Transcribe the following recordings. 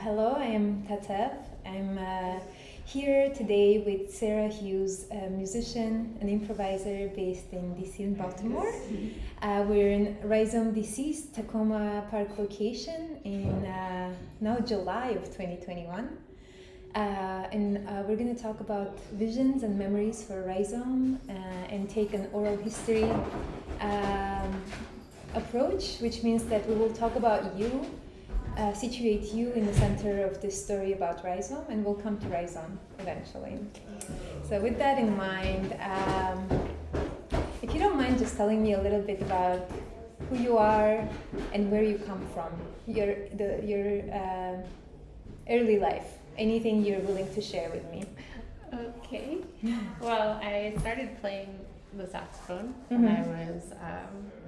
Hello, I am attentive. I'm here today with Sarah Hughes, a musician and improviser based in DC and Baltimore. We're in Rhizome DC's Tacoma Park location in now July of 2021. And we're going to talk about visions and memories for Rhizome and take an oral history approach, which means that we will talk about you, situate you in the center of this story about Rhizome, and we'll come to Rhizome eventually. So with that in mind, if you don't mind just telling me a little bit about who you are and where you come from, your early life, anything you're willing to share with me. Okay. Well, I started playing the saxophone when I was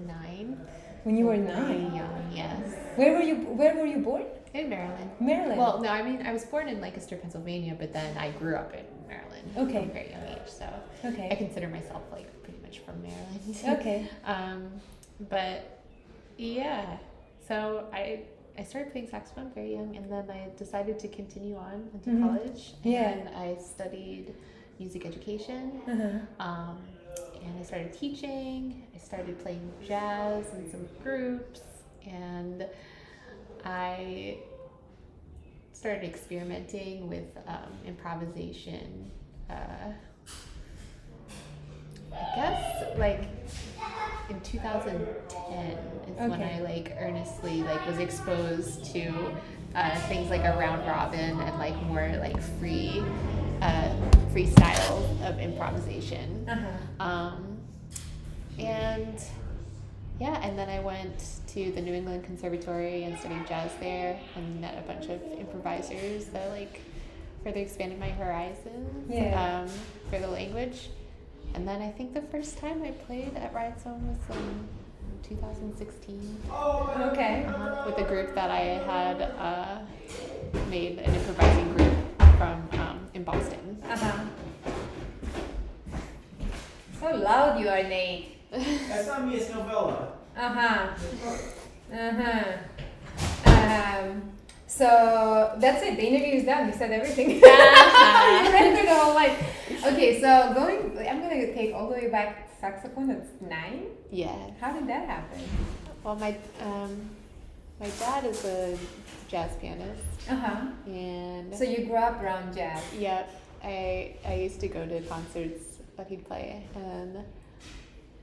9. When you were 9? Very young, yes. Where were you born? In Maryland. Maryland. Well, no, I mean I was born in Lancaster, Pennsylvania, but then I grew up in Maryland. Okay. From a very young age, so Okay. I consider myself like pretty much from Maryland. Okay. But yeah, so I started playing saxophone very young, and then I decided to continue on into college. Yeah. And I studied music education. And I started teaching. I started playing jazz in some groups, and I started experimenting with improvisation. I guess like in 2010 is when I like earnestly like was exposed to things like a round robin and like more like free styles of improvisation. And then I went to the New England Conservatory and studied jazz there and met a bunch of improvisers that like further expanded my horizons for the language. And then I think the first time I played at Rhizome was in 2016. Okay. With a group that I had made, an improvising group from in Boston. So loud you are, Nate. That's not me, it's Novella. So that's it. The interview is done. You said everything. You ran through the whole life. Okay, so I'm gonna take all the way back to saxophone. That's 9. Yeah. How did that happen? Well, my dad is a jazz pianist. And So you grew up around jazz. Yep. I used to go to concerts that he'd play, and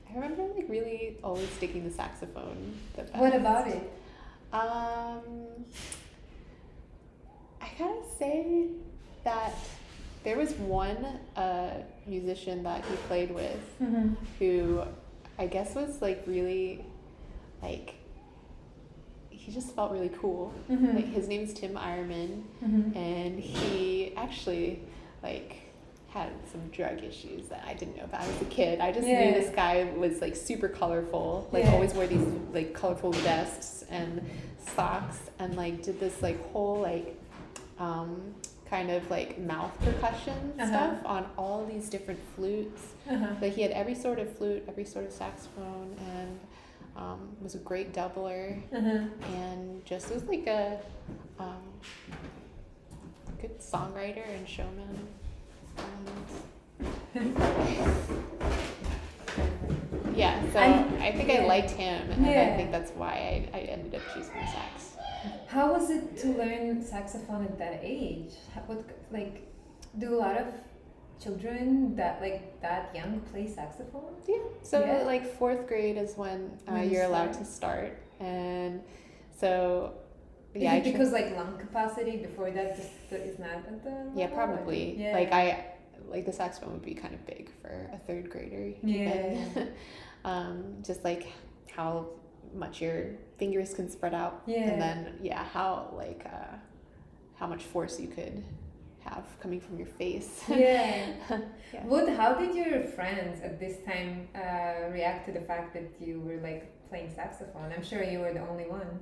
I remember like really always sticking the saxophone the best. What about it? I gotta say that there was one musician that he played with who I guess was like really like he just felt really cool. Like his name's Tim Ironman, and he actually like had some drug issues that I didn't know about as a kid. I just knew this guy was like super colorful, like always wore these like colorful vests and socks, and like did this like whole like kind of like mouth percussion stuff on all these different flutes. Like he had every sort of flute, every sort of saxophone, and was a great doubler, and just was like a good songwriter and showman. So I think I liked him, and I think that's why I ended up choosing the sax. How was it to learn saxophone at that age? Do a lot of children that young play saxophone? Yeah. So like 4th grade is when you're allowed to start, and so Is it because like lung capacity before that just is not at the level? Yeah, probably. Like the saxophone would be kind of big for a 3rd grader. Just like how much your fingers can spread out, and then how much force you could have coming from your face. How did your friends at this time react to the fact that you were like playing saxophone? I'm sure you were the only one.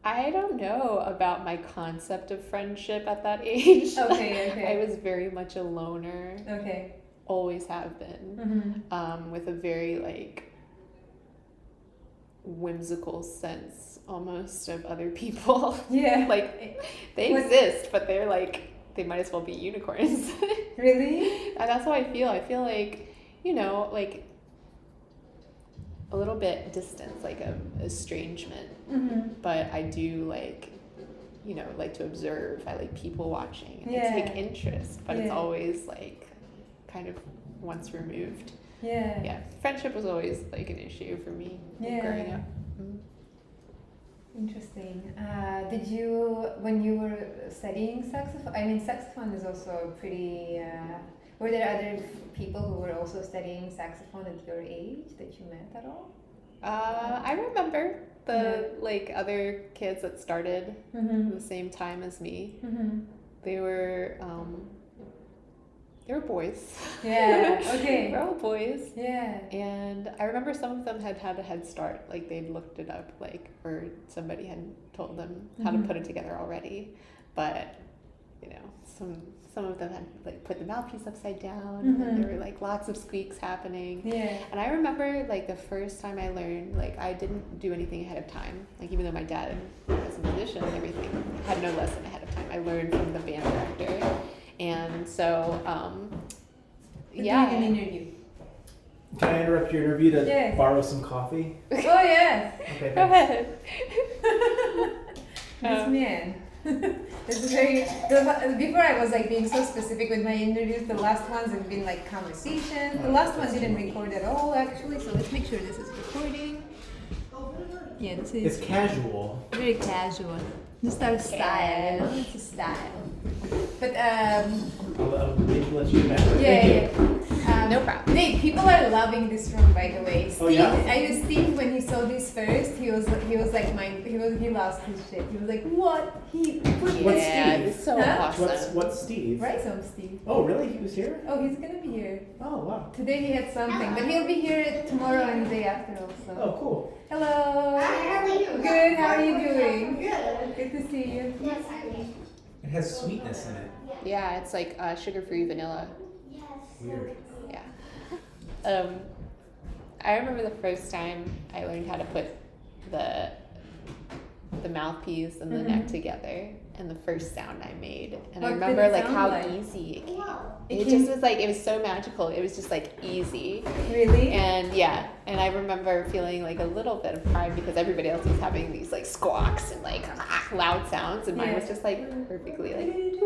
I don't know about my concept of friendship at that age. I was very much a loner. Always have been. With a very like whimsical sense almost of other people. Yeah. Like they exist, but they're like they might as well be unicorns. Really? And that's how I feel. I feel like, you know, like a little bit distance, like a estrangement. But I do like, you know, like to observe. I like people watching and I take interest, but it's always like kind of once removed. Yeah. Friendship was always like an issue for me growing up. Interesting. Did you, when you were studying saxophone, I mean, saxophone is also pretty, were there other people who were also studying saxophone at your age that you met at all? I remember the like other kids that started the same time as me. They were boys. Yeah, okay. They're all boys. Yeah. And I remember some of them had had a head start, like they'd looked it up, like, or somebody had told them how to put it together already. But, you know, some of them had like put the mouthpiece upside down and there were like lots of squeaks happening. Yeah. And I remember like the first time I learned, like I didn't do anything ahead of time. Like even though my dad was a musician and everything, had no lesson ahead of time. I learned from the band director. And so, yeah. An interview. Can I interrupt your interview to borrow some coffee? Oh, yeah. Okay, go ahead. This man. This is very. Before I was like being so specific with my interviews. The last ones have been like conversations. The last one didn't record at all, actually. So let's make sure this is recording. Yeah, this is. It's casual. Very casual. Just our style, you know. It's a style. But I'll maybe let you back. No problem. Nate, people are loving this room, by the way. Steve, oh yeah. I just think when he saw this first, he was like he lost his shit. He was like, what? What's Steve? It's so awesome. What's Steve? Rhizome Steve. Oh really? He was here? Oh, he's gonna be here. Oh wow. Today he had something, but he'll be here tomorrow and the day after also. Oh cool. Hello. How are you? Good. How are you doing? Good. Good to see you. Yes, I do. It has sweetness in it. Yeah, it's like sugar-free vanilla. Yes. Weird. Yeah. I remember the first time I learned how to put the mouthpiece and the neck together, and the first sound I made, and I What did remember it like sound how like? easy it came. Wow. It just was like, it was so magical. It was just like easy. Really? And and I remember feeling like a little bit of pride because everybody else was having these like squawks and like loud sounds, and mine was just like perfectly like.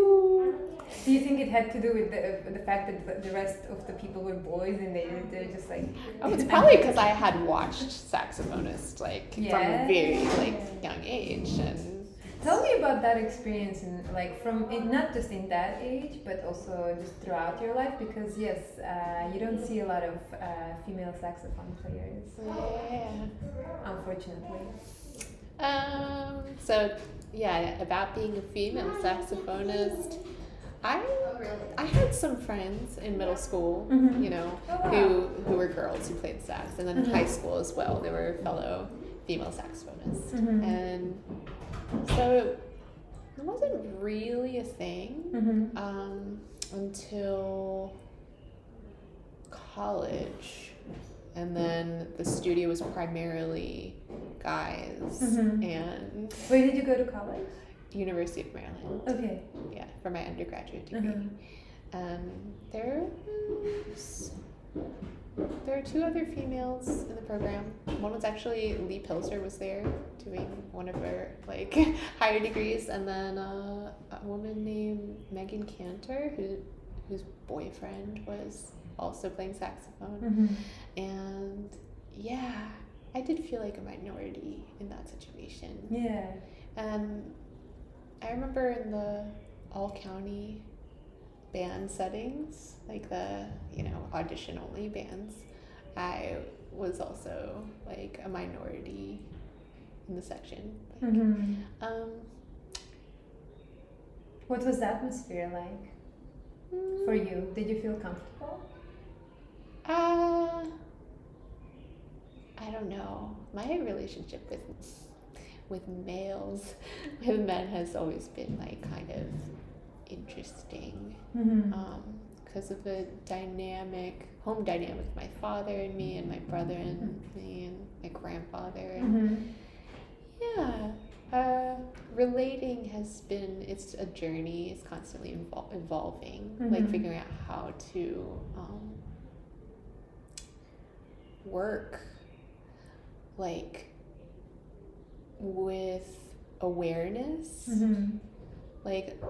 Do you think it had to do with the fact that the rest of the people were boys and they're just like? Oh, it's probably because I had watched saxophonists like from a very like young age. And tell me about that experience, and like not just in that age, but also just throughout your life, because yes, you don't see a lot of female saxophone players. Yeah. Unfortunately. So yeah, about being a female saxophonist. I had some friends in middle school, you know, who were girls who played sax, and then in high school as well. There were fellow female saxophonists, and so it wasn't really a thing until college, and then the studio was primarily guys. And where did you go to college? University of Maryland. Okay. Yeah, for my undergraduate degree. There are two other females in the program. One was actually Lee Pilser was there doing one of her like higher degrees, and then a woman named Megan Cantor whose boyfriend was also playing saxophone. And yeah, I did feel like a minority in that situation. Yeah. I remember in the all-county band settings, like the, audition only bands, I was also like a minority in the section. What was the atmosphere like for you? Did you feel comfortable? I don't know. My relationship with males, with men, has always been like kind of interesting, because of the home dynamic with my father and me, and my brother and me, and my grandfather. And yeah, relating has been, it's a journey. It's constantly evolving, like figuring out how to work like with awareness. Like,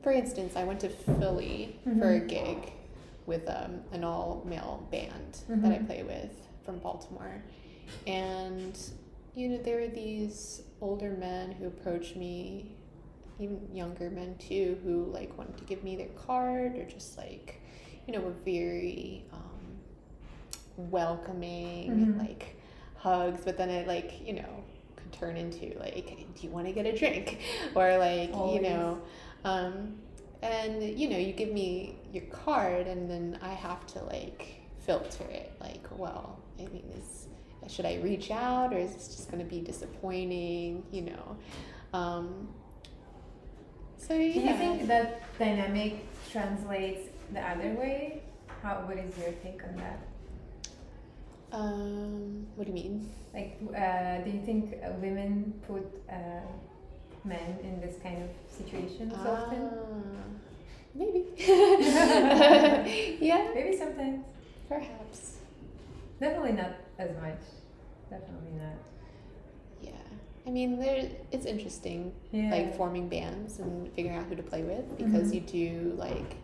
for instance, I went to Philly for a gig with an all-male band that I play with from Baltimore. And, you know, there were these older men who approached me, even younger men too, who like wanted to give me their card, or just like, you know, were very welcoming, like hugs, but then it like, you know, could turn into like, do you want to get a drink? Or like, always. You know, and you know, you give me your card and then I have to like filter it, like, well, I mean, should I reach out, or is this just going to be disappointing, you know? So yeah. Do you think that dynamic translates the other way? What is your take on that? What do you mean? Like, do you think women put men in this kind of situations often? Maybe. Yeah. Maybe sometimes. Perhaps. Definitely not as much. Definitely not. Yeah. I mean, it's interesting, like forming bands and figuring out who to play with, because you do like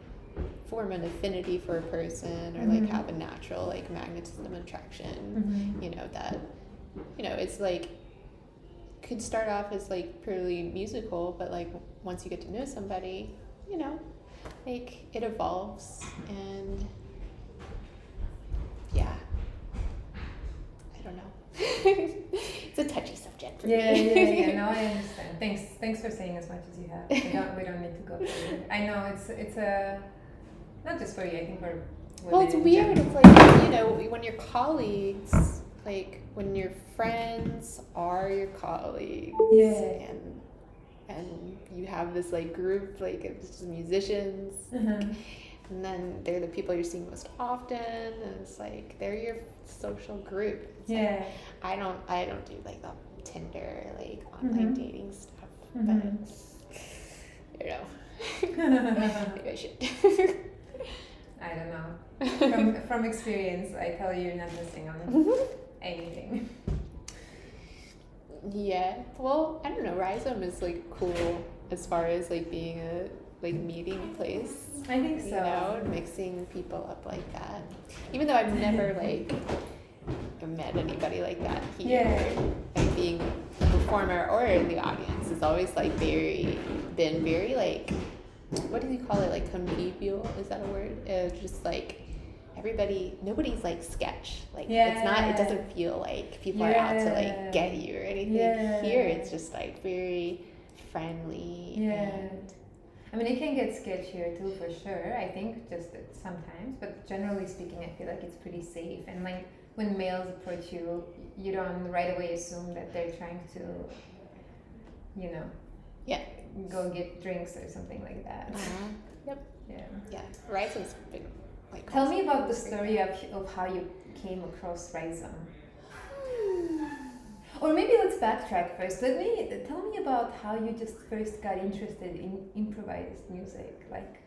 form an affinity for a person, or like have a natural like magnetism and attraction, you know, that, you know, it's like could start off as like purely musical, but like once you get to know somebody, you know, like it evolves. And yeah, I don't know. It's a touchy subject for me. Yeah. No, I understand. Thanks for saying as much as you have. We don't need to go through it. I know it's a not just for you. I think for women. Well, it's weird. It's like, you know, when your colleagues, like when your friends are your colleagues, and you have this like group, like it's just musicians, and then they're the people you're seeing most often, and it's like they're your social group. It's like, I don't do like the Tinder, like online dating stuff, but you know, maybe I should. I don't know. From experience, I tell you, you're not missing on anything. Yeah. Well, I don't know. Rhizome is like cool as far as like being a like meeting place. I think so. You know, mixing people up like that. Even though I've never like met anybody like that here. Yeah. Like being a performer or in the audience is always like been very like, what do you call it? Like convivial? Is that a word? Just like nobody's like sketch. Like it's not. It doesn't feel like people are out to like get you or anything. Here it's just like very friendly. And I mean, it can get sketchier too, for sure. I think just sometimes, but generally speaking, I feel like it's pretty safe. And like when males approach you, you don't right away assume that they're trying to, you know, go get drinks or something like that. Yep. Yeah. Rhizome's big. Like, tell me about the story of how you came across Rhizome. Or maybe let's backtrack first. Tell me about how you just first got interested in improvised music. Like,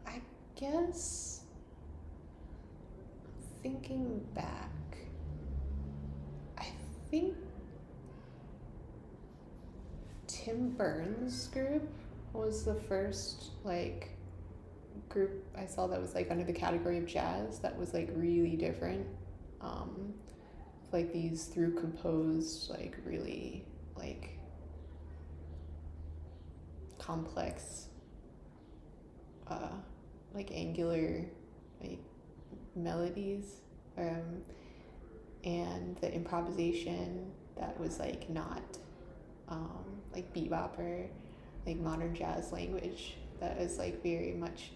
I guess thinking back, I think Tim Burns' group was the first like group I saw that was like under the category of jazz that was like really different, like these through composed like really like complex like angular like melodies, and the improvisation that was like not like bebop or like modern jazz language, that is like very much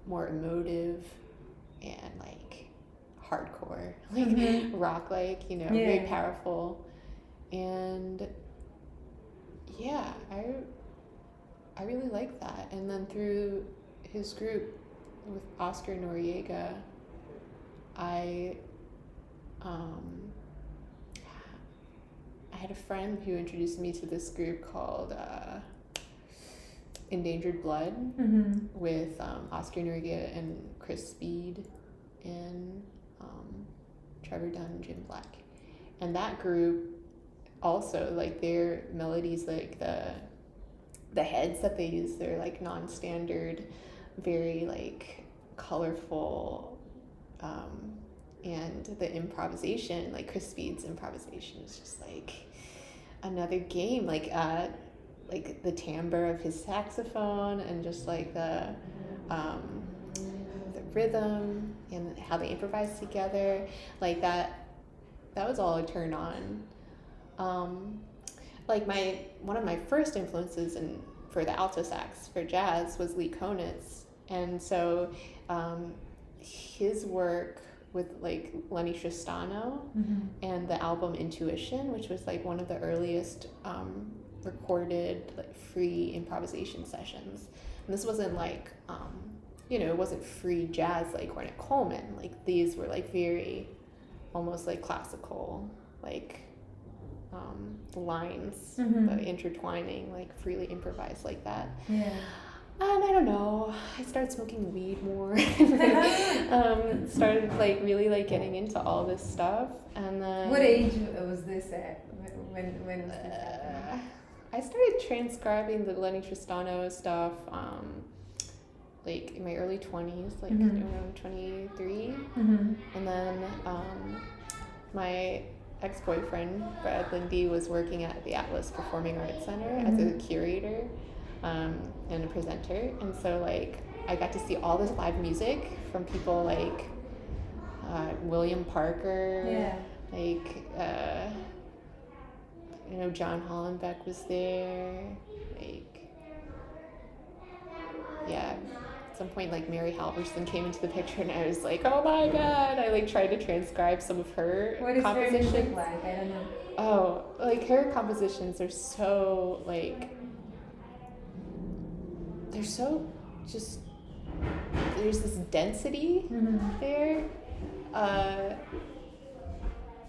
more emotive and like hardcore, like rock, like, you know, very powerful. And yeah, I really like that. And then through his group with Oscar Noriega, I had a friend who introduced me to this group called Endangered Blood with Oscar Noriega and Chris Speed and Trevor Dunn and Jim Black. And that group also, like, their melodies, like the heads that they use, they're like non-standard, very like colorful, and the improvisation, like Chris Speed's improvisation is just like another game, like the timbre of his saxophone and just like the rhythm and how they improvise together, like that was all a turn on. Like one of my first influences for the alto sax for jazz was Lee Koenitz, and so his work with like Lenny Tristano and the album Intuition, which was like one of the earliest recorded like free improvisation sessions. And this wasn't like it wasn't free jazz like Ornette Coleman. Like these were like very almost like classical, like lines, the intertwining, like freely improvised like that. Yeah. And I don't know, I started smoking weed more. Started like really like getting into all this stuff, and then. What age was this at? When was this happening? I started transcribing the Lenny Tristano stuff, like in my early 20s, like around 23, and then my ex-boyfriend Brad Lindy was working at the Atlas Performing Arts Center as a curator and a presenter, and so like I got to see all this live music from people like William Parker, like John Hollenbeck was there, like at some point like Mary Halverson came into the picture, and I was like, oh my god, I like tried to transcribe some of her compositions. What is her music like? I don't know. Oh, like her compositions are so like, they're so just, there's this density there,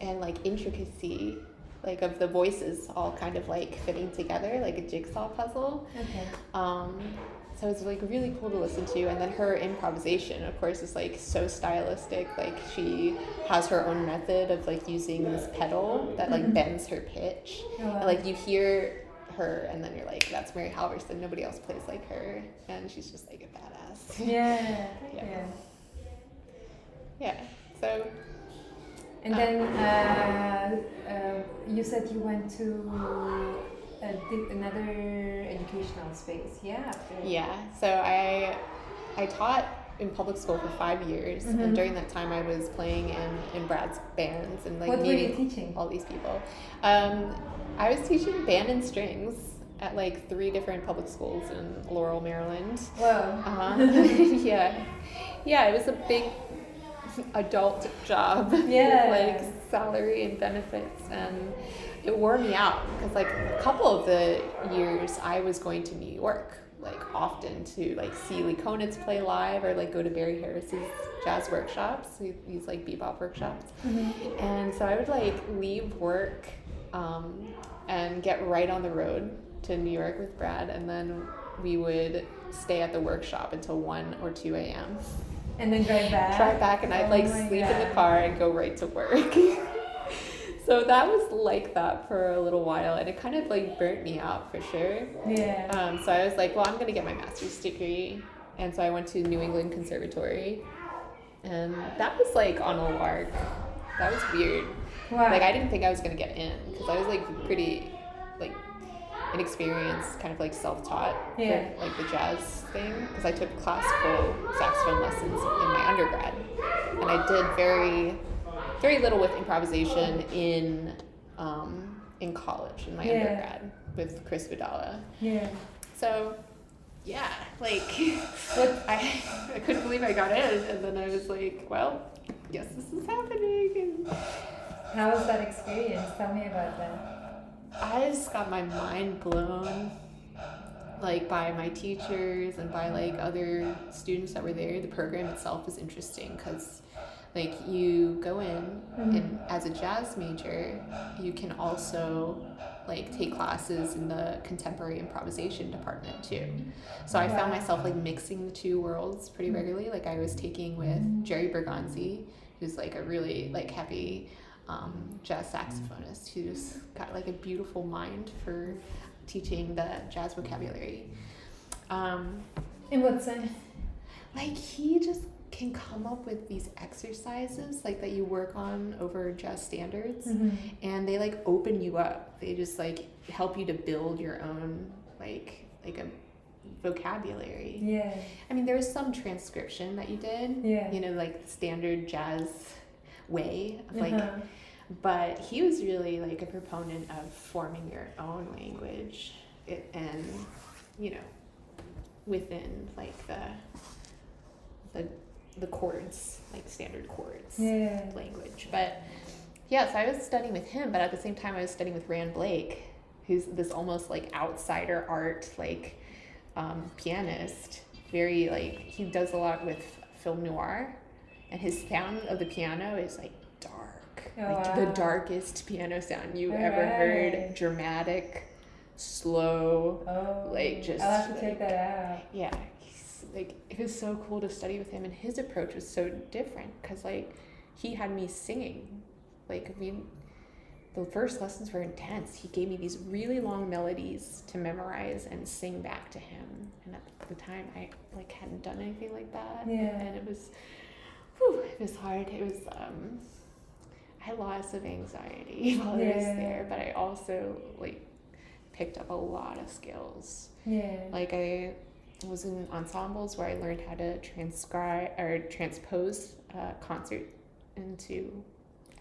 and like intricacy, like of the voices all kind of like fitting together like a jigsaw puzzle. Okay. So it's like really cool to listen to, and then her improvisation, of course, is like so stylistic. Like she has her own method of like using this pedal that like bends her pitch. Oh, wow. And, like you hear her, and then you're like, that's Mary Halverson. Nobody else plays like her, and she's just like a badass. Yeah. So. And then you said you went to another educational space, after. Yeah, so I taught in public school for 5 years, and during that time I was playing in Brad's bands and like what meeting were you teaching? all these people. I was teaching band and strings at like 3 different public schools in Laurel, Maryland. Wow. Yeah, it was a big adult job with like salary and benefits, and it wore me out because like a couple of the years I was going to New York like often to like see Lee Koenitz play live, or like go to Barry Harris's jazz workshops, these like bebop workshops. And so I would like leave work and get right on the road to New York with Brad, and then we would stay at the workshop until 1 or 2 a.m. And then drive back. And I'd like sleep in the car and go right to work. So that was like that for a little while, and it kind of like burnt me out for sure. Yeah. So I was like, well, I'm gonna get my master's degree, and so I went to New England Conservatory, and that was like on a lark. That was weird. Wow. Like I didn't think I was gonna get in because I was like pretty like inexperienced, kind of like self-taught for like the jazz thing, because I took classical saxophone lessons in my undergrad, and I did very little with improvisation in college in my undergrad with Chris Vidala. So like I couldn't believe I got in, and then I was like, well, guess this is happening. And how was that experience? Tell me about that. I just got my mind blown, like by my teachers and by like other students that were there. The program itself was interesting because Like you go in and as a jazz major, you can also like take classes in the contemporary improvisation department too. So I found myself like mixing the two worlds pretty regularly. Like I was taking with Jerry Bergonzi, who's like a really like heavy jazz saxophonist who's got like a beautiful mind for teaching the jazz vocabulary. In what sense? Like he just can come up with these exercises like that you work on over jazz standards, and they like open you up. They just like help you to build your own like a vocabulary. Yeah. I mean, there was some transcription that you did. Yeah. You know, like the standard jazz way of like. But he was really like a proponent of forming your own language, and you know, within like the chords, like standard chords language. But yeah, so I was studying with him, but at the same time I was studying with Rand Blake, who's this almost like outsider art like pianist. Very like, he does a lot with film noir, and his sound of the piano is like dark. The darkest piano sound you ever heard. Dramatic, slow, like just I'll have to like, check that out. Yeah. Like it was so cool to study with him, and his approach was so different because like he had me singing. Like the first lessons were intense. He gave me these really long melodies to memorize and sing back to him, and at the time I like hadn't done anything like that. And it was hard. It was I had lots of anxiety while I was there, but I also like picked up a lot of skills. Like I was in ensembles where I learned how to transpose concert into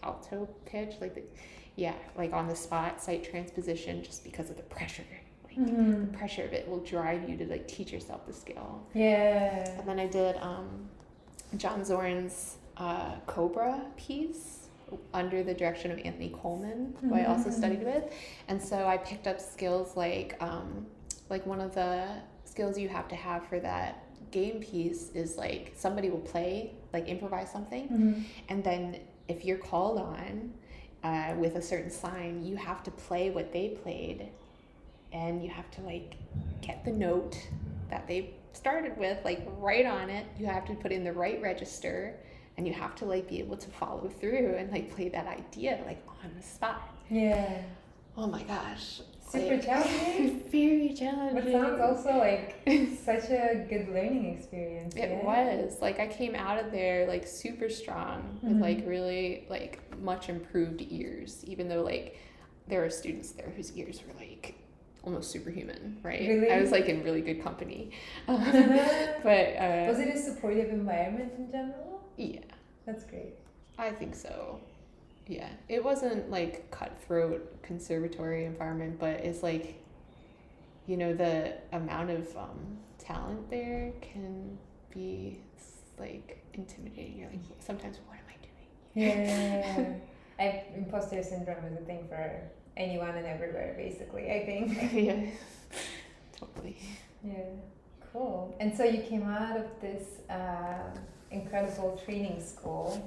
alto pitch, like on the spot sight transposition, just because of the pressure. Like the pressure of it will drive you to like teach yourself the skill. And then I did John Zorn's Cobra piece under the direction of Anthony Coleman, who I also studied with, and so I picked up skills like one of the skills you have to have for that game piece is like somebody will play, like improvise something, and then if you're called on with a certain sign, you have to play what they played, and you have to like get the note that they started with, like right on it. You have to put in the right register, and you have to like be able to follow through and like play that idea like on the spot. Oh my gosh. Super challenging. Very challenging. But sounds also like such a good learning experience. It was. Like I came out of there like super strong with like really like much improved ears, even though like there were students there whose ears were like almost superhuman, right? Really? I was like in really good company. But was it a supportive environment in general? Yeah. That's great. I think so. Yeah, it wasn't like cutthroat conservatory environment, but it's like, you know, the amount of talent there can be like intimidating. You're like, sometimes what am I doing? Imposter syndrome is a thing for anyone and everywhere, basically, I think. Yeah, totally. Yeah, cool. And so you came out of this incredible training school.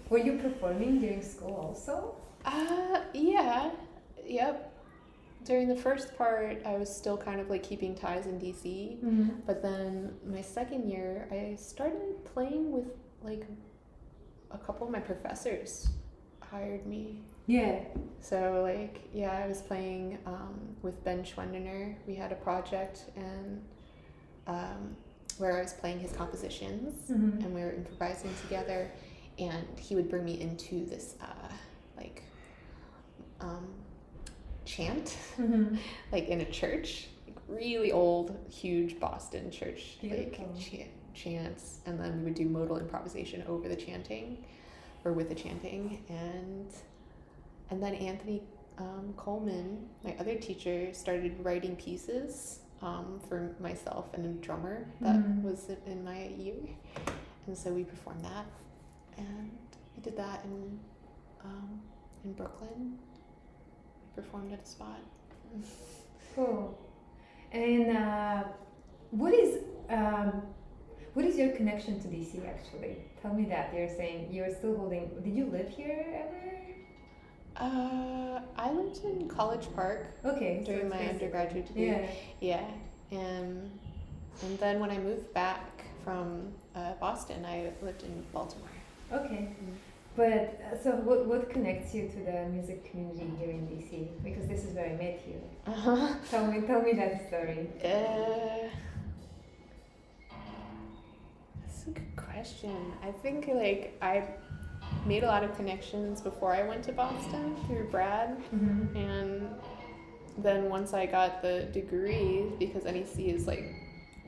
Were you performing during school also? Yeah. Yep. During the first part, I was still kind of like keeping ties in DC, but then my second year, I started playing with like a couple of my professors hired me. So like, yeah, I was playing with Ben Schwendener. We had a project and where I was playing his compositions, and we were improvising together, and he would bring me into this chant, like in a church, like really old, huge Boston church, like chants, and then we would do modal improvisation over the chanting, or with the chanting, and then Anthony Coleman, my other teacher, started writing pieces for myself and a drummer that was in my year, and so we performed that, and we did that in Brooklyn. We performed at a spot. Cool. And what is What is your connection to DC actually? Tell me that. You're saying you're still holding. Did you live here ever? I lived in College Park. Okay. During my undergraduate degree. Yeah. Yeah. And then when I moved back from Boston, I lived in Baltimore. Okay. But so what connects you to the music community here in DC? Because this is where I met you. Uh-huh. Tell me that story. That's a good question. I think like I made a lot of connections before I went to Boston through Brad, and then once I got the degree, because NEC is like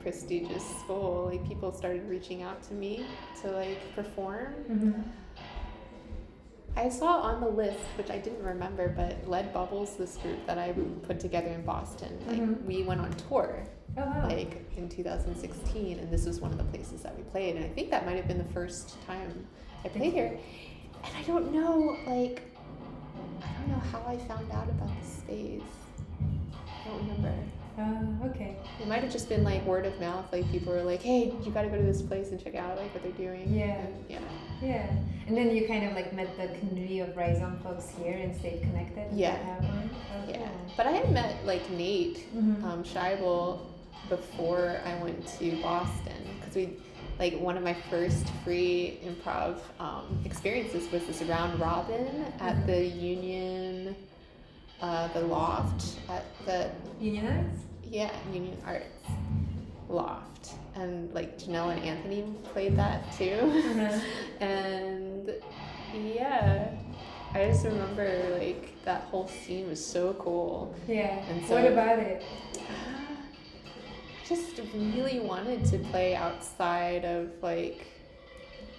prestigious school, like people started reaching out to me to like perform. I saw on the list, which I didn't remember, but Lead Bubbles, this group that I put together in Boston, like we went on tour. Oh, wow. Like in 2016, and this was one of the places that we played, and I think that might have been the first time I played here. And I don't know how I found out about the space. I don't remember. Okay. It might have just been like word of mouth, like people were like, hey, you gotta go to this place and check out like what they're doing. Yeah. And, yeah. And then you kind of like met the community of Rhizome folks here and stayed connected. Yeah. Oh, yeah. cool. But I had met like Nate Scheibel before I went to Boston, because one of my first free improv experiences was this round robin at the Union, the Loft at the Union Arts? Yeah, Union Arts Loft, and like Janelle and Anthony played that too, and yeah, I just remember like that whole scene was so cool. Yeah. And so, what about it? Just really wanted to play outside of like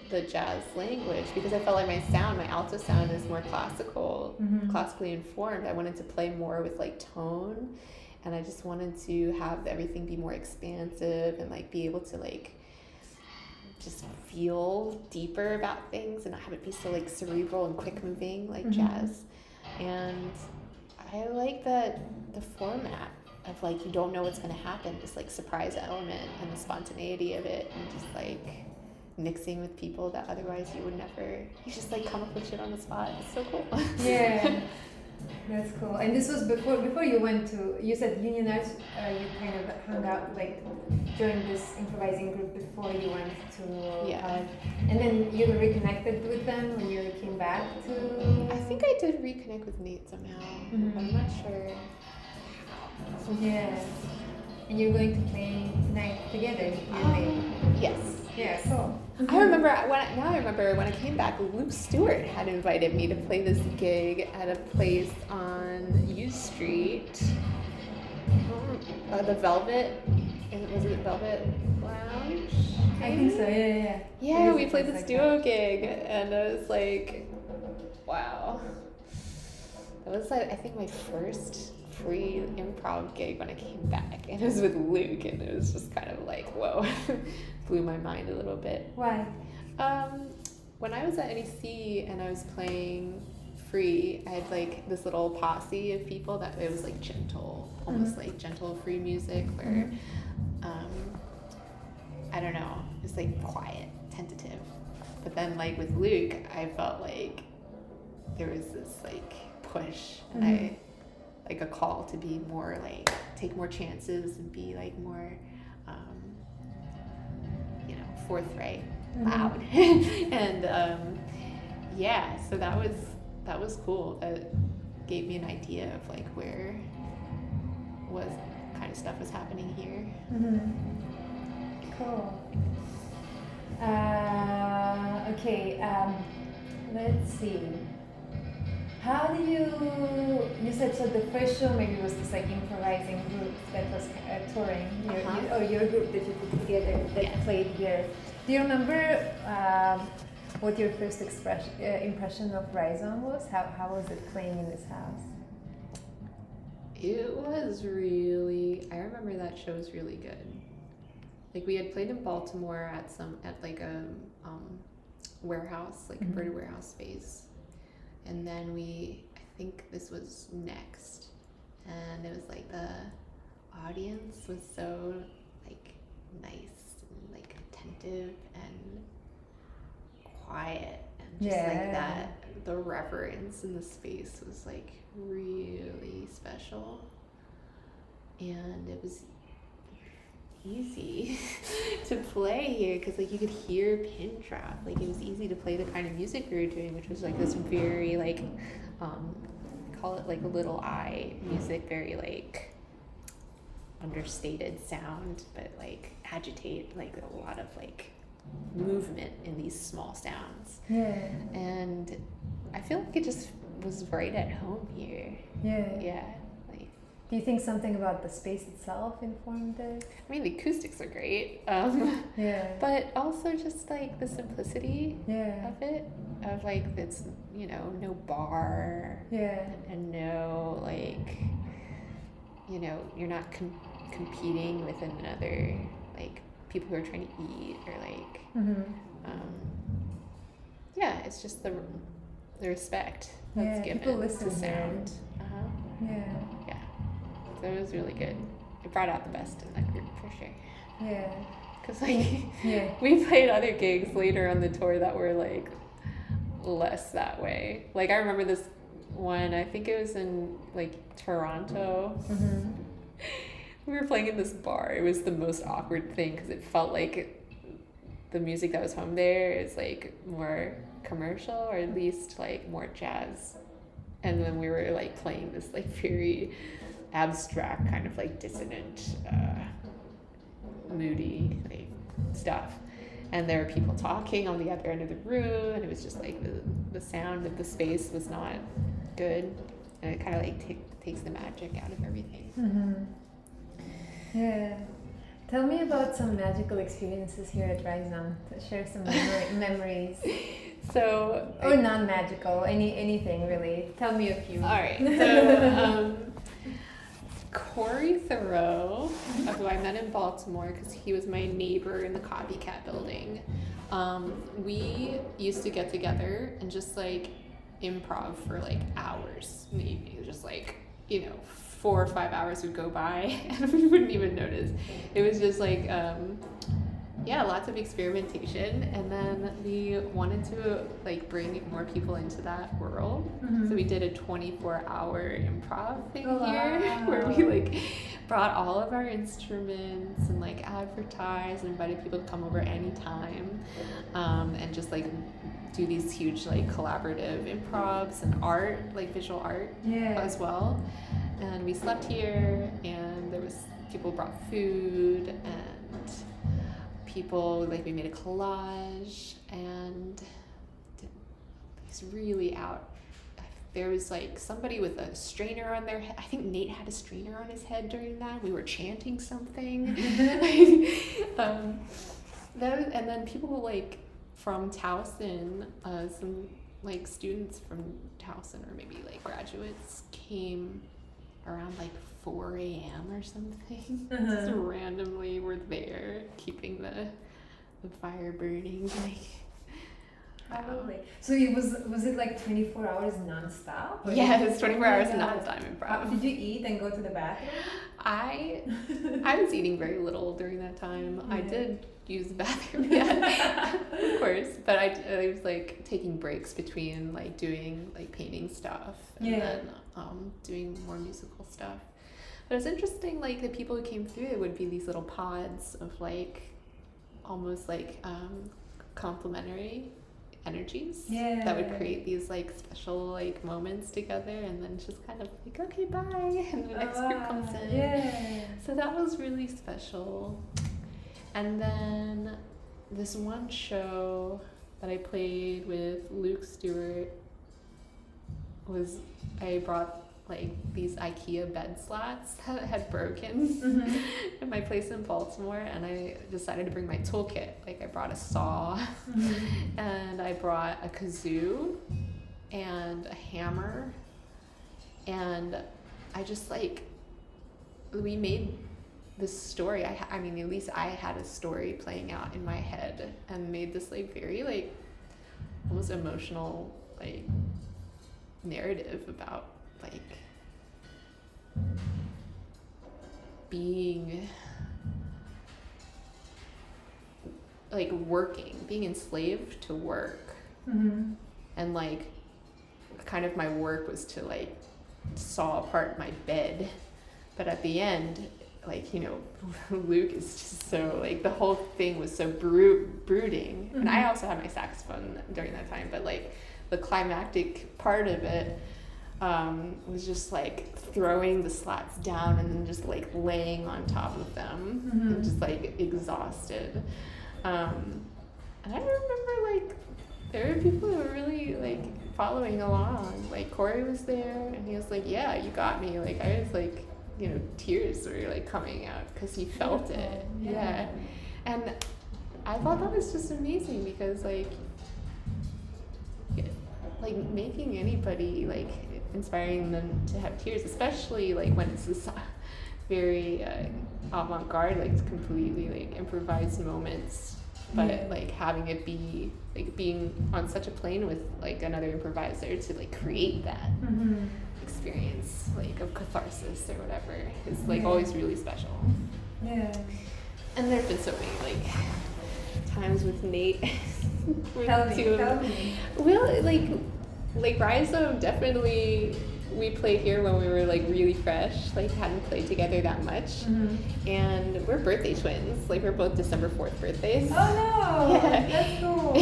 the jazz language, because I felt like my alto sound is more classically informed. I wanted to play more with like tone, and I just wanted to have everything be more expansive and like be able to like just feel deeper about things and not have it be so like cerebral and quick moving like jazz. And I like that the format of like you don't know what's going to happen, this like surprise element and the spontaneity of it, and just like mixing with people that otherwise you would never, you just like come up with shit on the spot. It's so cool. Yeah, that's cool. And this was before you went to, you said Union Arts, you kind of hung out, like joined this improvising group before you went to and then you reconnected with them when you came back to. I think I did reconnect with Nate somehow. I'm not sure. Yeah. And you're going to play tonight together, you and Nate? Yes. Yeah, cool. I remember when I came back, Luke Stewart had invited me to play this gig at a place on U Street. The Velvet, was it Velvet Lounge? I think so, yeah. Yeah, we played this duo gig, and I was like, wow. That was like, I think my first free improv gig when I came back, and it was with Luke, and it was just kind of like, whoa. Blew my mind a little bit. Why? When I was at NEC and I was playing free, I had like this little posse of people that it was like gentle, almost like gentle free music where, I don't know, it's like quiet, tentative. But then like with Luke, I felt like there was this like push, and I like a call to be more like, take more chances and be like more, forthright, loud. And so that was cool. That gave me an idea of like what kind of stuff was happening here. Cool. Okay, let's see. How do you said, so the first show maybe was this like improvising group that was touring, your group that you put together that played here. Do you remember what your first impression of Rhizome was? How was it playing in this house? It was I remember that show was really good. Like we had played in Baltimore at like a warehouse, like converted warehouse space. And then I think this was next, and it was like the audience was so like nice and like attentive and quiet, and just like that, the reverence in the space was like really special, and it was easy to play here because like you could hear pin drop. Like it was easy to play the kind of music we were doing, which was like this very like call it like a little eye music, very like understated sound, but like agitate, like a lot of like movement in these small sounds. And I feel like it just was right at home here. Like, do you think something about the space itself informed it? I mean, the acoustics are great, but also just like the simplicity of it, of like it's, you know, no bar, and no like, you know, you're not competing with another, like people who are trying to eat or like, it's just the respect that's given to sound. So it was really good. It brought out the best in that group for sure. Because like we played other gigs later on the tour that were like less that way. Like I remember this one, I think it was in like Toronto. We were playing in this bar. It was the most awkward thing because it felt like the music that was home there is like more commercial, or at least like more jazz. And then we were like playing this like very abstract kind of like dissonant, moody like stuff. And there were people talking on the other end of the room, and it was just like the sound of the space was not good, and it kind of like takes the magic out of everything. Tell me about some magical experiences here at Rhizome. Share some memories. So, or non-magical, anything really. Tell me a few. All right. So, Corey Thoreau, who I met in Baltimore because he was my neighbor in the Copycat building. We used to get together and just like improv for like hours in the evening. Just like, you know, 4 or 5 hours would go by and we wouldn't even notice. It was just like, lots of experimentation, and then we wanted to like bring more people into that world. So we did a 24-hour improv thing here where we like brought all of our instruments and like advertised and invited people to come over anytime, and just like do these huge like collaborative improvs and art, like visual art as well. And we slept here, and there was people brought food, and people like we made a collage, and it's really out. There was like somebody with a strainer on their head. I think Nate had a strainer on his head during that. We were chanting something. And then people like from Towson, some like students from Towson or maybe like graduates came around like 4 a.m. or something. Just randomly were there keeping the fire burning. Like, probably. So it was it like 24 hours nonstop? Yeah, it was 24 hours nonstop improv. Did you eat and go to the bathroom? I was eating very little during that time. I did use the bathroom, of course, but I was like taking breaks between like doing like painting stuff and then doing more musical stuff. But it's interesting, like the people who came through, it would be these little pods of like almost like complementary energies that would create these like special like moments together, and then it's just kind of like, okay, bye, and the next group comes in. So that was really special. And then this one show that I played with Luke Stewart was, I brought like these IKEA bed slats that had broken in my place in Baltimore, and I decided to bring my toolkit. Like I brought a saw and I brought a kazoo and a hammer, and I just like, we made this story. I mean, at least I had a story playing out in my head and made this like very like almost emotional like narrative about like being like working, being enslaved to work. And like kind of my work was to like saw apart my bed, but at the end, like, you know, Luke is just so like, the whole thing was so brooding. And I also had my saxophone during that time, but like the climactic part of it was just like throwing the slats down and then just like laying on top of them and just like exhausted. And I remember like there were people who were really like following along. Like Corey was there and he was like, yeah, you got me. Like I was like, you know, tears were like coming out because he felt it. Yeah. And I thought that was just amazing because like making anybody, like inspiring them to have tears, especially like when it's this very avant-garde, like completely like improvised moments, but like having it be like being on such a plane with like another improviser to like create that experience like of catharsis or whatever is like always really special. And there have been so many like times with Nate. Tell me. Well, like Rhizome, definitely we played here when we were like really fresh, like hadn't played together that much. And we're birthday twins. Like we're both December 4th birthdays. Oh no! Yeah. That's cool.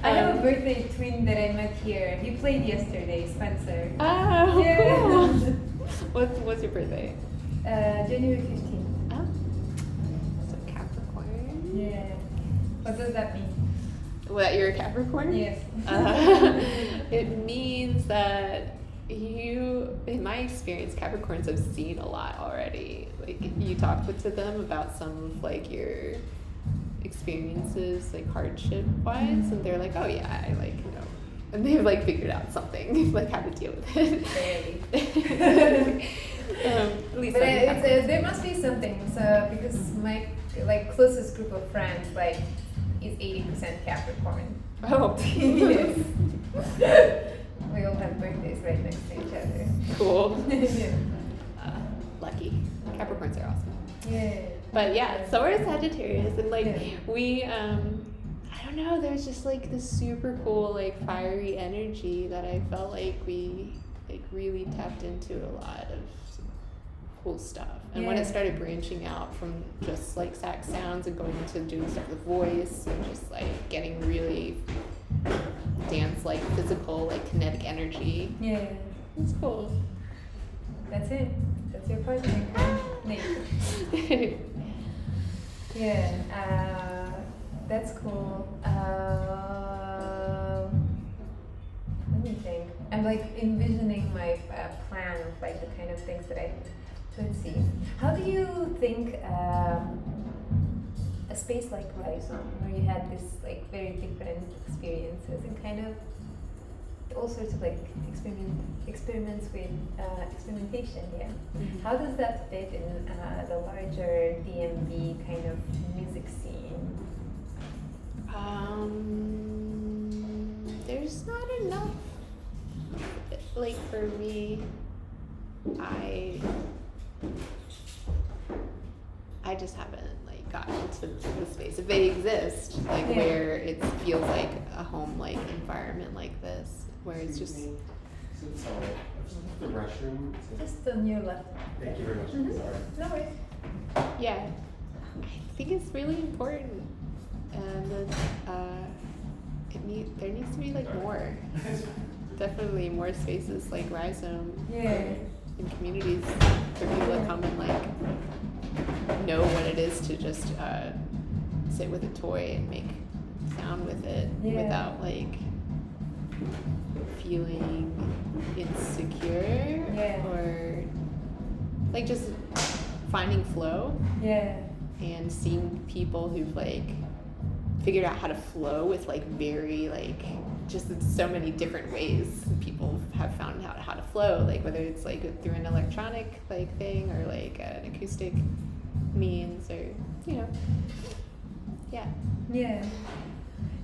I have a birthday twin that I met here. He played yesterday, Spencer. Oh, yeah. Cool. What's your birthday? January 15th. Oh. So Capricorn. Yeah. What does that mean? Well, you're a Capricorn? Yes. It means that you, in my experience, Capricorns have seen a lot already. Like you talked to them about some of like your experiences, like hardship wise, and they're like, oh yeah, I like, you know, and they've like figured out something, like how to deal with it. At least but there must be something. So because my like closest group of friends like is 80% Capricorn. Oh. Yes. We all have birthdays right next to each other. Cool. Yeah. Lucky. Capricorns are awesome. Yeah. But yeah, so are Sagittarius, and like we, I don't know, there's just like this super cool like fiery energy that I felt like we like really tapped into a lot of cool stuff. And when it started branching out from just like sax sounds and going into doing stuff with voice and just like getting really dance like physical like kinetic energy. Yeah. It's cool. That's it. That's your partner. Nate. Yeah. That's cool. Let me think. I'm like envisioning my plan of like the kind of things that I could see. How do you think a space like Rhizome, where you had this like very different experiences and kind of all sorts of like experiments with experimentation, how does that fit in the larger DMV kind of music scene? There's not enough. Like for me, I just haven't like gotten into the space. If they exist, like where it feels like a home like environment like this, where it's just the restroom. Just on your left. Thank you very much. Sorry. No worries. Yeah, I think it's really important, and there needs to be like more. Definitely more spaces like Rhizome. In communities for people to come and like know what it is to just sit with a toy and make sound with it without like feeling insecure or like just finding flow and seeing people who've like figured out how to flow with like very like just so many different ways people have found out how to flow, like whether it's like through an electronic like thing or like an acoustic means, or you know.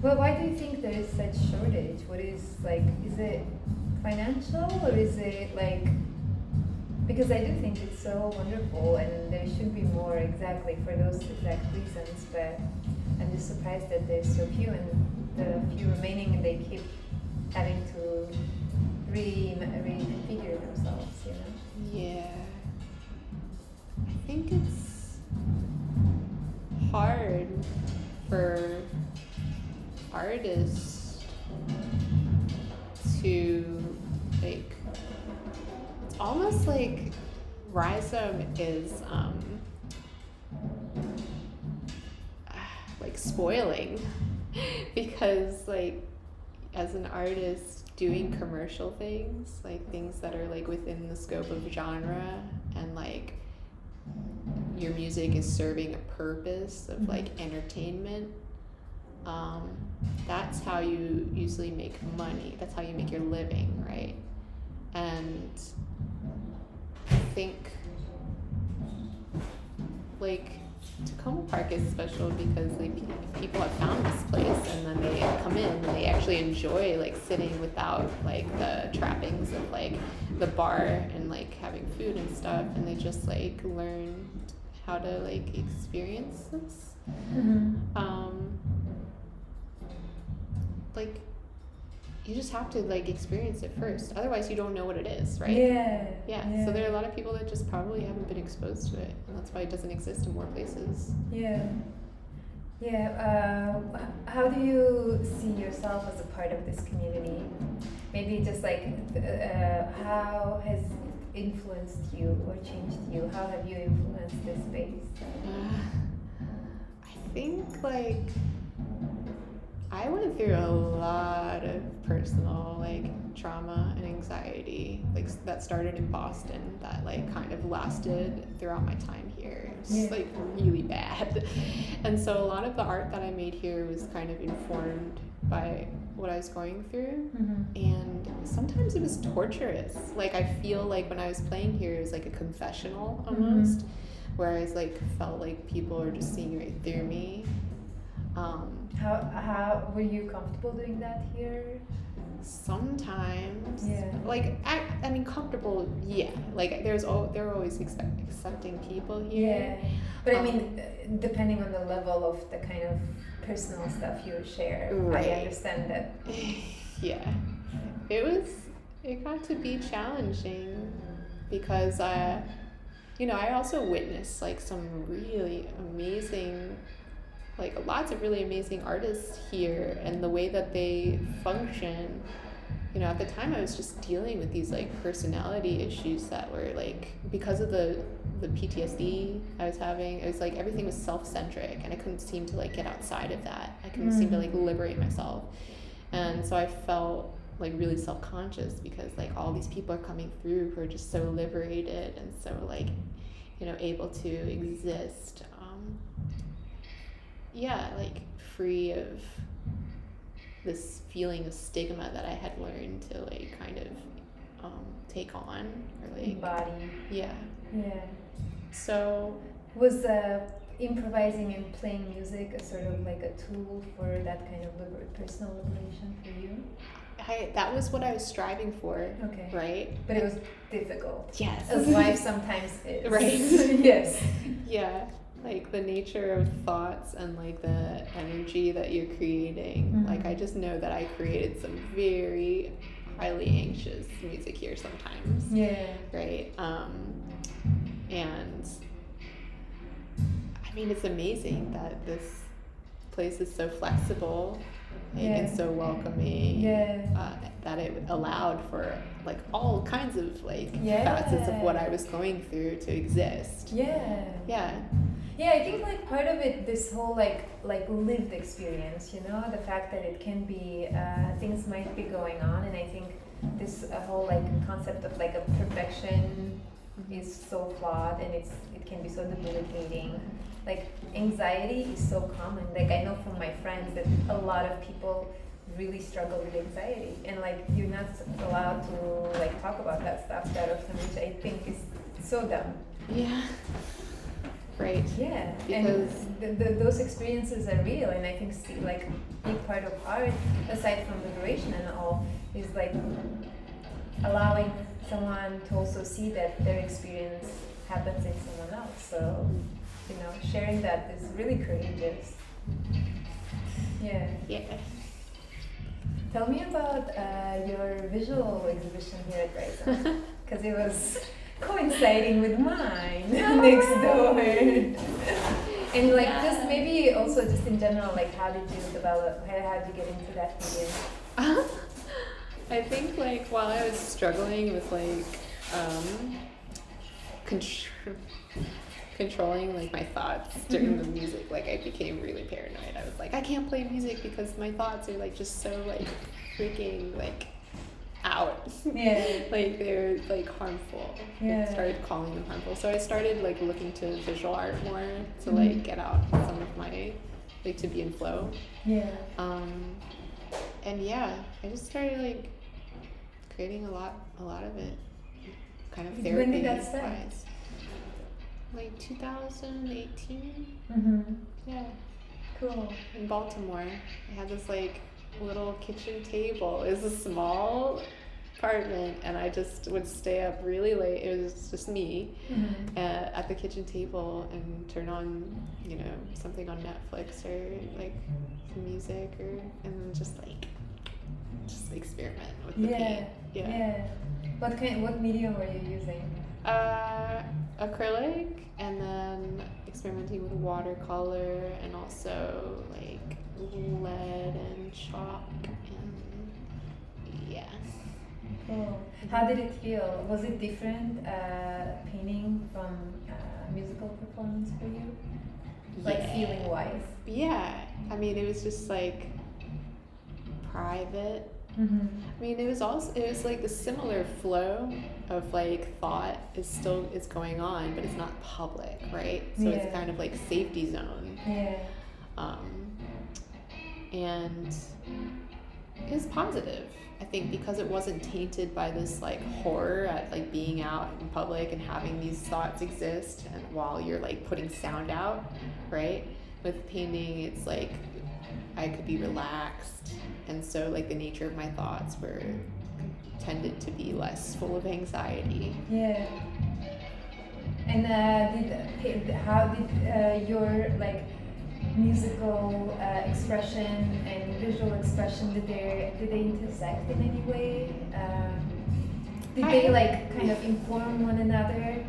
Well, why do you think there is such shortage? What is like, is it financial or is it like, because I do think it's so wonderful and there should be more exactly for those exact reasons, but I'm just surprised that there's so few, and the few remaining, they keep having to reconfigure themselves, you know? Yeah. I think it's hard for artists to, like, it's almost like Rhizome is like spoiling because, like, as an artist doing commercial things, like things that are like within the scope of genre, and like your music is serving a purpose of like entertainment, that's how you usually make money. That's how you make your living, right? And I think like Tacoma Park is special because like people have found this place, and then they come in and they actually enjoy like sitting without like the trappings of like the bar and like having food and stuff, and they just like learn how to like experience this. Like you just have to like experience it first, otherwise you don't know what it is, right? Yeah. So there are a lot of people that just probably haven't been exposed to it, and that's why it doesn't exist in more places. How do you see yourself as a part of this community? Maybe just like how has it influenced you or changed you? How have you influenced this space? I think like I went through a lot of personal like trauma and anxiety, like that started in Boston, that like kind of lasted throughout my time here. It was like really bad. And so a lot of the art that I made here was kind of informed by what I was going through. And sometimes it was torturous. Like I feel like when I was playing here, it was like a confessional almost, where I was like felt like people are just seeing right through me. How were you comfortable doing that here? Sometimes. Like I mean comfortable, yeah. Like there were always accepting people here. But I mean, depending on the level of the kind of personal stuff you share, right. I understand that. It got to be challenging because I also witnessed like some really amazing, like lots of really amazing artists here, and the way that they function. At the time I was just dealing with these like personality issues that were like, because of the PTSD I was having, it was like everything was self-centric, and I couldn't seem to like get outside of that. I couldn't seem to like liberate myself. And so I felt like really self-conscious because like all these people are coming through who are just so liberated and so like, able to exist. Like free of this feeling of stigma that I had learned to like kind of take on or like embody. So was improvising and playing music a sort of like a tool for that kind of personal liberation for you? That was what I was striving for. Okay. Right? But it was difficult. Yes. As life sometimes is. Right. Yes. Yeah. Like the nature of thoughts and like the energy that you're creating. Like I just know that I created some very highly anxious music here sometimes. Right. And I mean, it's amazing that this place is so flexible and so welcoming. That it allowed for like all kinds of like facets of what I was going through to exist. I think like part of it, this whole like lived experience, the fact that it can be things might be going on, and I think this whole like concept of like a perfection is so flawed, and it can be so debilitating. Like anxiety is so common. Like I know from my friends that a lot of people really struggle with anxiety, and like you're not allowed to like talk about that stuff that often, which I think is so dumb. Right. Because and those experiences are real, and I think like a big part of art, aside from liberation and all, is like allowing someone to also see that their experience happens in someone else. So, sharing that is really courageous. Yeah. Yeah. Tell me about your visual exhibition here at Rhizome, because it was coinciding with mine next door. And like just maybe also just in general, like how did you develop, how did you get into that medium? I think like while I was struggling with like controlling like my thoughts during the music, like I became really paranoid. I was like, I can't play music because my thoughts are like just so like freaking like out. Yeah. Like they're like harmful. Yeah. I started calling them harmful. So I started like looking to visual art more to like get out some of my like to be in flow. Yeah. And yeah, I just started like creating a lot of it, kind of therapy. When did that start? Wise. Like 2018. Yeah. Cool. In Baltimore, I had this like little kitchen table. It was a small apartment, and I just would stay up really late. It was just me at the kitchen table and turn on, you know, something on Netflix or like some music, and then just experiment with the paint. Yeah. What medium were you using? Acrylic, and then experimenting with watercolor, and also like lead and chalk, and yeah. Cool. How did it feel? Was it different painting from musical performance for you? Like feeling wise? Yeah. I mean, it was just like private. I mean, it was like the similar flow of like thought is going on, but it's not public, right? So it's kind of like safety zone. Yeah. And it was positive, I think, because it wasn't tainted by this like horror at like being out in public and having these thoughts exist and while you're like putting sound out, right? With painting, it's like I could be relaxed, and so like the nature of my thoughts tended to be less full of anxiety. Yeah. And how did your like musical expression and visual expression did they intersect in any way? Did they like kind of inform one another?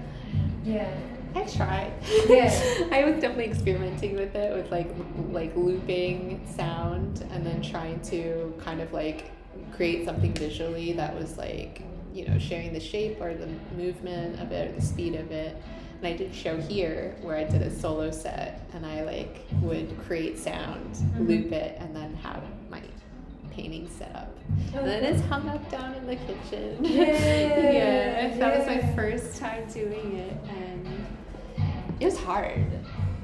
Yeah. I tried. Yeah. I was definitely experimenting with it, with like looping sound, and then trying to kind of like create something visually that was like, you know, sharing the shape or the movement of it or the speed of it. And I did a show here where I did a solo set, and I like would create sound, loop it, and then have my painting set up. And then it's hung up down in the kitchen. Yeah. That was my first time doing it, and it was hard.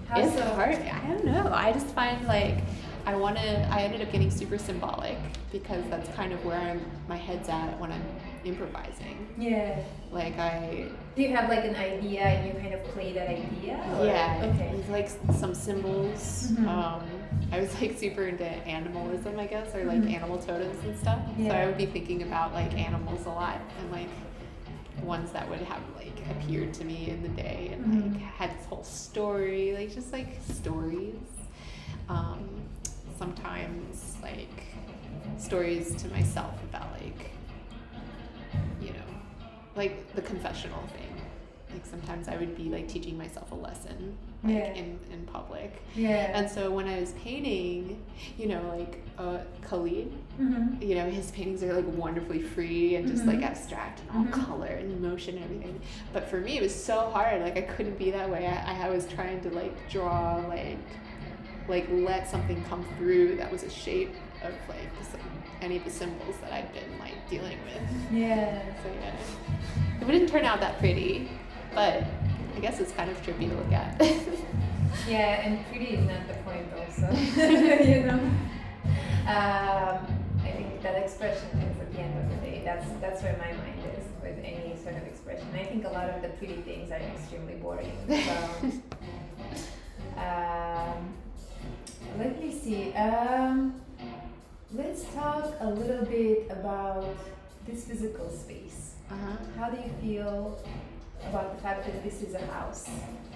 Hard. I don't know. I just find like I ended up getting super symbolic because that's kind of where my head's at when I'm improvising. Yeah. Like do you have like an idea and you kind of play that idea? Or? Yeah. Okay. With like some symbols. I was like super into animalism, I guess, or like animal totems and stuff. Yeah. So I would be thinking about like animals a lot, and like ones that would have like appeared to me in the day and like had this whole story, like just like stories. Sometimes like stories to myself about like, you know, like the confessional thing. Like sometimes I would be like teaching myself a lesson like in public. Yeah. And so when I was painting, you know, like Khalid, you know, his paintings are like wonderfully free and just like abstract and all color and emotion and everything. But for me, it was so hard. Like I couldn't be that way. I was trying to like draw like let something come through that was a shape of like any of the symbols that I'd been like dealing with. Yeah. So yeah, it didn't turn out that pretty, but I guess it's kind of trippy to look at. Yeah, and pretty is not the point also. You know. I think that expression is at the end of the day. That's where my mind is with any sort of expression. I think a lot of the pretty things are extremely boring. So, let me see. Let's talk a little bit about this physical space. How do you feel about the fact that this is a house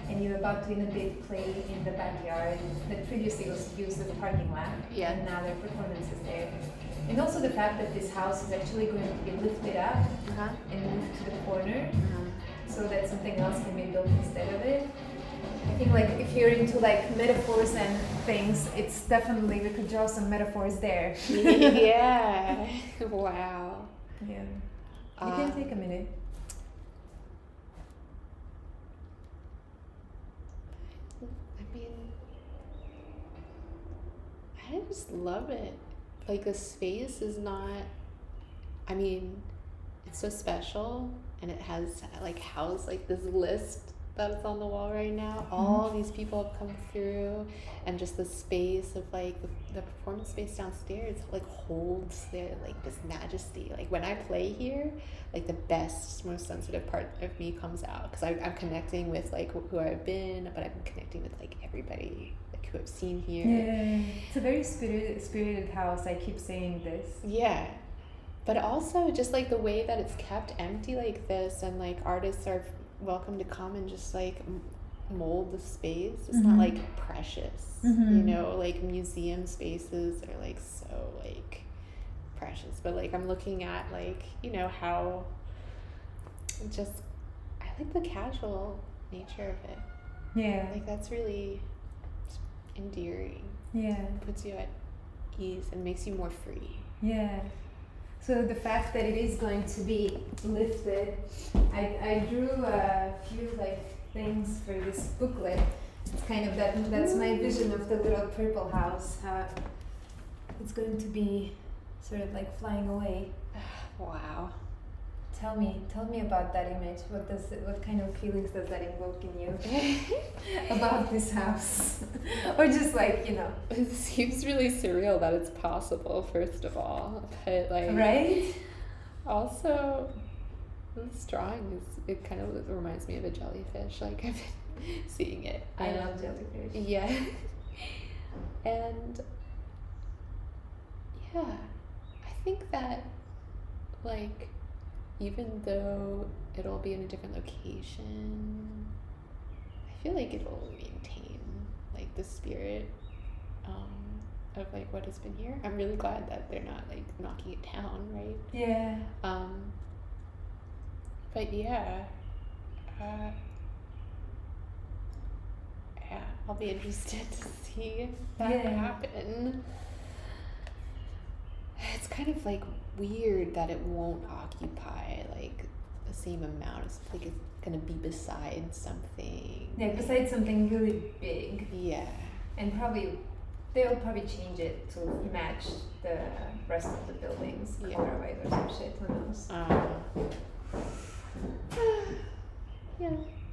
and you're about to innovate play in the backyard that previously was used as a parking lot, and now there are performances there. And also the fact that this house is actually going to be lifted up and moved to the corner, so that something else can be built instead of it. I think like if you're into like metaphors and things, it's definitely, we could draw some metaphors there. Yeah. Wow. Yeah. You can take a minute. I mean, I just love it. Like the space is not, I mean, it's so special, and it has like housed like this list that is on the wall right now. All these people have come through, and just the space of like the performance space downstairs like holds their like this majesty. Like when I play here, like the best, most sensitive part of me comes out, because I'm connecting with like who I've been, but I'm connecting with like everybody like who I've seen here. Yeah, it's a very spirited house. I keep saying this. Yeah. But also just like the way that it's kept empty like this, and like artists are welcome to come and just like mold the space. It's not like precious, you know, like museum spaces are like so like precious, but like I'm looking at like, you know, how just I like the casual nature of it. Yeah, Like that's really endearing. yeah, Puts you at ease and makes you more free. yeah. So the fact that it is going to be lifted, I drew a few like things for this booklet. It's kind of that's my vision of the little purple house. How it's going to be sort of like flying away. Wow. Tell me about that image. What kind of feelings does that invoke in you about this house? Or just like, you know. It seems really surreal that it's possible, first of all. But like, right? Also, this drawing it kind of reminds me of a jellyfish. Like I've been seeing it. I love jellyfish. Yeah. And yeah, I think that like, even though it'll be in a different location, I feel like it'll maintain like the spirit of like what has been here. I'm really glad that they're not like knocking it down, right? Yeah. But yeah, I'll be interested to see that happen. It's kind of like weird that it won't occupy like the same amount. It's like it's gonna be beside something. Yeah, besides something really big. Yeah. And they'll probably change it to match the rest of the buildings, color-wise or some shit, who knows. Yeah,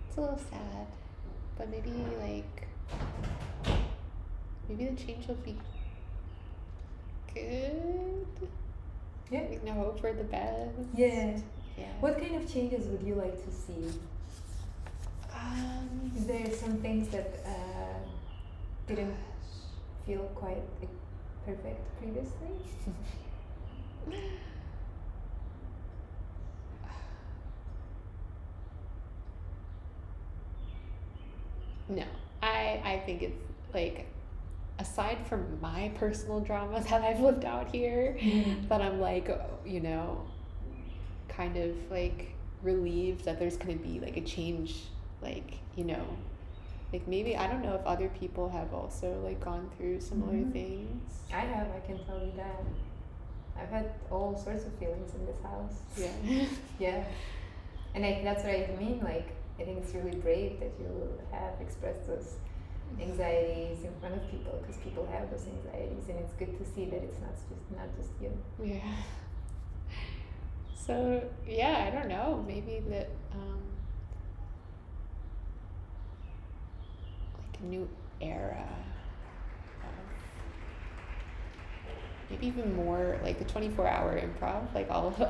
it's a little sad. But maybe the change will be good. Yeah. We can hope for the best. Yeah. Yeah. What kind of changes would you like to see? Is there some things that didn't feel quite perfect previously? No, I think it's like, aside from my personal drama that I've lived out here, that I'm like, you know, kind of like relieved that there's going to be like a change, like, you know, like maybe, I don't know if other people have also like gone through similar things. I have, I can tell you that. I've had all sorts of feelings in this house. Yeah. Yeah. And that's what I mean, like, I think it's really brave that you have expressed those anxieties in front of people, because people have those anxieties, and it's good to see that it's not just you. Yeah. So yeah, I don't know, maybe that like a new era of maybe even more like the 24-hour improv, like all of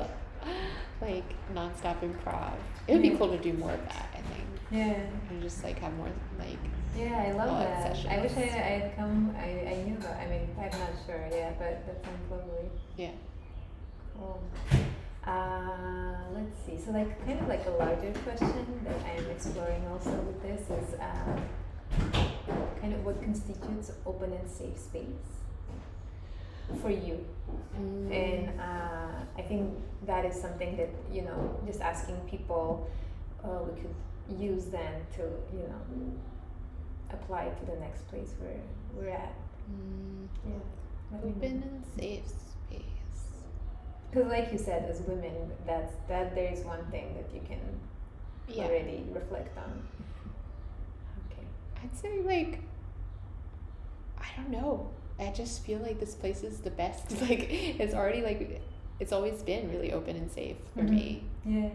like nonstop improv. It would be cool to do more of that, I think. Yeah. And just like have more like I love that. sessions. I wish I had come. I knew that. I mean, I'm not sure. Yeah, but that sounds lovely. Yeah. Cool. Let's see. So like kind of like a larger question that I am exploring also with this is kind of what constitutes open and safe space for you. And I think that is something that, you know, just asking people, we could use then to, you know, apply to the next place where we're at. Yeah. Open and safe space. Because like you said, as women, that there is one thing that you can already reflect on. Okay. I'd say like, I don't know. I just feel like this place is the best. Like it's already like, it's always been really open and safe for me. Yeah.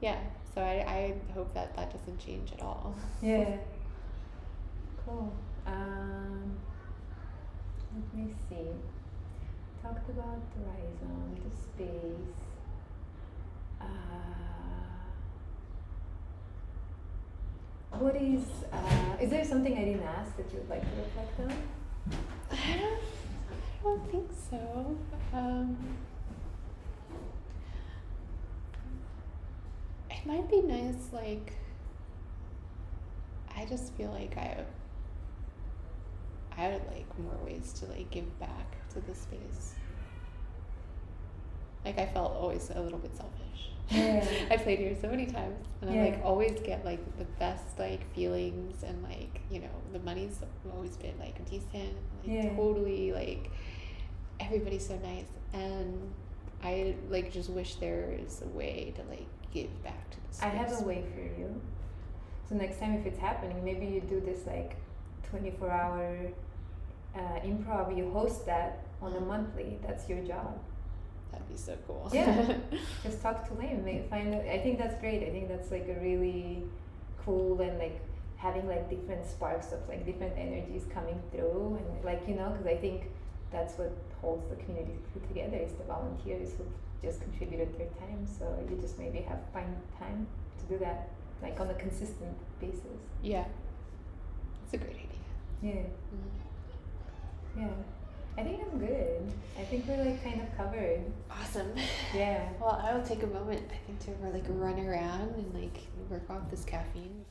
Yeah. So I hope that doesn't change at all. Yeah. Cool. Let me see. Talked about the Rhizome, the space. What is there something I didn't ask that you'd like to reflect on? I don't think so. It might be nice, like, I just feel like I would like more ways to like give back to the space. Like I felt always a little bit selfish. Yeah. I played here so many times and I like always get like the best like feelings, and like, you know, the money's always been like decent, like totally like everybody's so nice, and I like just wish there is a way to like give back to the space. I have a way for you. So next time if it's happening, maybe you do this like 24-hour improv, you host that on a monthly. That's your job. That'd be so cool. Yeah. Just talk to Liam. I think that's great. I think that's like a really cool, and like having like different sparks of like different energies coming through, and like, you know, because I think that's what holds the community together is the volunteers who just contributed their time. So you just maybe find time to do that like on a consistent basis. Yeah. It's a great idea. Yeah. Yeah. I think I'm good. I think we're like kind of covered. Awesome. Yeah. Well, I will take a moment, I think, to like run around and like work off this caffeine.